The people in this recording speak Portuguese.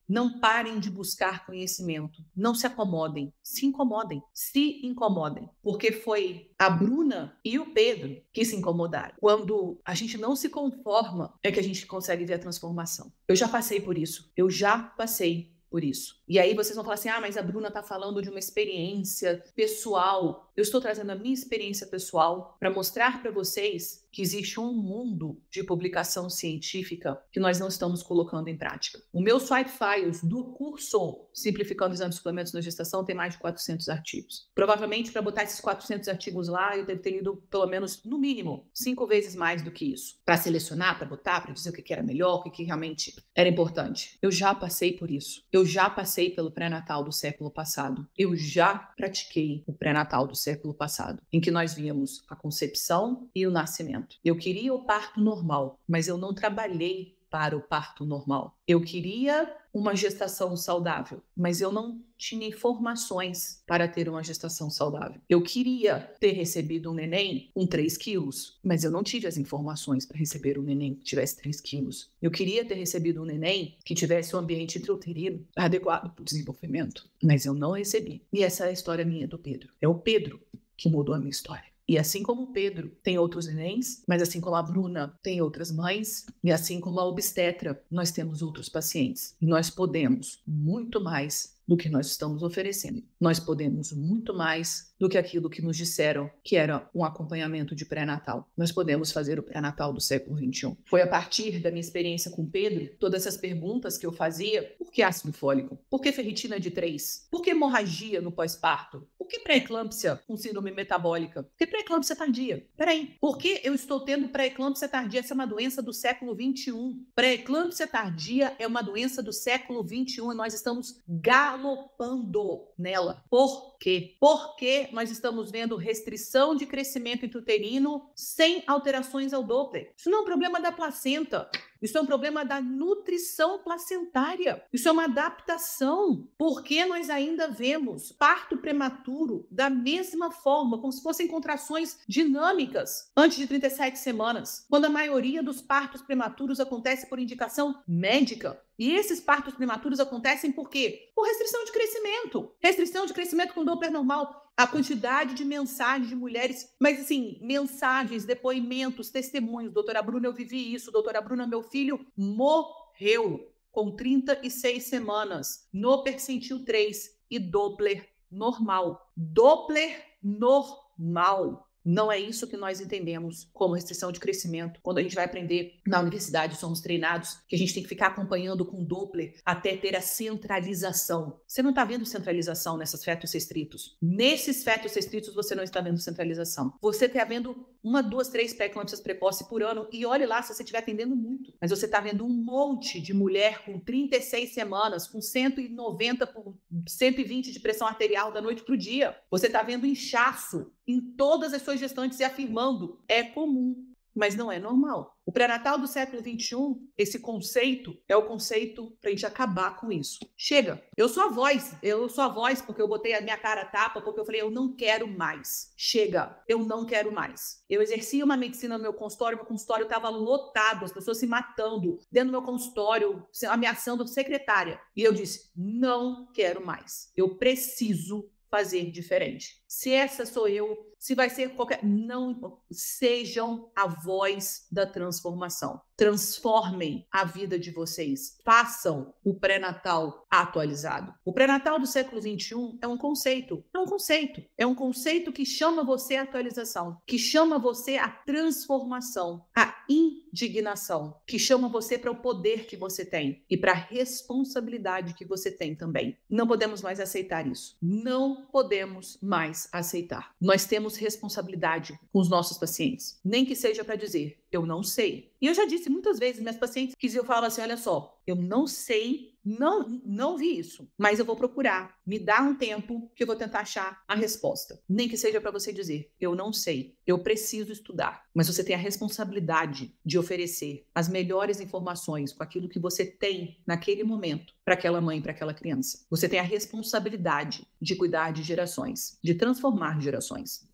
Não parem de buscar conhecimento. Não se acomodem. Se incomodem. Se incomodem. Porque foi a Bruna e o Pedro que se incomodaram. Quando a gente não se conforma, é que a gente consegue ver a transformação. Eu já passei por isso. Eu já passei por isso. E aí vocês vão falar assim, mas a Bruna está falando de uma experiência pessoal. Eu estou trazendo a minha experiência pessoal para mostrar para vocês que existe um mundo de publicação científica que nós não estamos colocando em prática. O meu Swipe Files do curso Simplificando Exames e Suplementos na Gestação tem mais de 400 artigos. Provavelmente, para botar esses 400 artigos lá, eu devo ter lido pelo menos, no mínimo, 5 vezes mais do que isso. Para selecionar, para botar, para dizer o que era melhor, o que realmente era importante. Eu já passei por isso. Eu já passei pelo pré-natal do século passado. Eu já pratiquei o pré-natal do século passado, em que nós víamos a concepção e o nascimento. Eu queria o parto normal, mas eu não trabalhei para o parto normal. Eu queria uma gestação saudável, mas eu não tinha informações para ter uma gestação saudável. Eu queria ter recebido um neném com 3 quilos, mas eu não tive as informações para receber um neném que tivesse 3 quilos. Eu queria ter recebido um neném que tivesse um ambiente intrauterino adequado para o desenvolvimento, mas eu não recebi. E essa é a história minha do Pedro. É o Pedro que mudou a minha história. E assim como o Pedro tem outros nenéns, mas assim como a Bruna tem outras mães, e assim como a obstetra, nós temos outros pacientes. E nós podemos muito mais do que nós estamos oferecendo. Nós podemos muito mais do que aquilo que nos disseram que era um acompanhamento de pré-natal. Nós podemos fazer o pré-natal do século XXI. Foi a partir da minha experiência com Pedro, todas essas perguntas que eu fazia: por que ácido fólico? Por que ferritina de 3? Por que hemorragia no pós-parto? Por que pré-eclâmpsia com síndrome metabólica? Por que pré-eclâmpsia tardia? Peraí, por que eu estou tendo pré-eclâmpsia tardia? Essa é uma doença do século XXI. Pré-eclâmpsia tardia é uma doença do século XXI e nós estamos galopando nela. Por quê? Porque nós estamos vendo restrição de crescimento intrauterino sem alterações ao Doppler. Isso não é um problema da placenta. Isso é um problema da nutrição placentária. Isso é uma adaptação. Porque nós ainda vemos parto prematuro da mesma forma, como se fossem contrações dinâmicas antes de 37 semanas, quando a maioria dos partos prematuros acontece por indicação médica. E esses partos prematuros acontecem por quê? Por restrição de crescimento. Restrição de crescimento com Doppler normal. A quantidade de mensagens de mulheres, mas assim, mensagens, depoimentos, testemunhos. Doutora Bruna, eu vivi isso. Doutora Bruna, meu filho morreu com 36 semanas no percentil 3 e Doppler normal. Doppler normal. Não é isso que nós entendemos como restrição de crescimento. Quando a gente vai aprender na universidade, somos treinados que a gente tem que ficar acompanhando com Doppler até ter a centralização. Você não está vendo centralização nessas fetos restritos. Nesses fetos restritos, você não está vendo centralização. Você está vendo 1, 2, 3 pré-eclâmpsias precoces por ano e olhe lá se você estiver atendendo muito. Mas você está vendo um monte de mulher com 36 semanas, com 190 por 120 de pressão arterial da noite para o dia. Você está vendo inchaço em todas as suas gestantes e afirmando: é comum, mas não é normal. O pré-natal do século XXI, esse conceito, é o conceito para a gente acabar com isso. Chega, eu sou a voz porque eu botei a minha cara a tapa, porque eu falei, eu não quero mais. Chega, eu não quero mais. Eu exercia uma medicina no meu consultório estava lotado, as pessoas se matando, dentro do meu consultório, ameaçando a secretária. E eu disse, não quero mais. Eu preciso fazer diferente. Se essa sou eu, se vai ser qualquer... Não, sejam a voz da transformação. Transformem a vida de vocês. Façam o pré-natal atualizado. O pré-natal do século XXI é um conceito. É um conceito. É um conceito que chama você à atualização, que chama você à transformação, à indignação, que chama você para o poder que você tem e para a responsabilidade que você tem também. Não podemos mais aceitar isso. Não podemos mais aceitar. Nós temos responsabilidade com os nossos pacientes. Nem que seja para dizer, eu não sei. E eu já disse muitas vezes, minhas pacientes, que eu falava assim, olha só, eu não sei, não vi isso, mas eu vou procurar. Me dá um tempo que eu vou tentar achar a resposta. Nem que seja para você dizer, eu não sei, eu preciso estudar. Mas você tem a responsabilidade de oferecer as melhores informações com aquilo que você tem naquele momento para aquela mãe, para aquela criança. Você tem a responsabilidade de cuidar de gerações, de transformar gerações.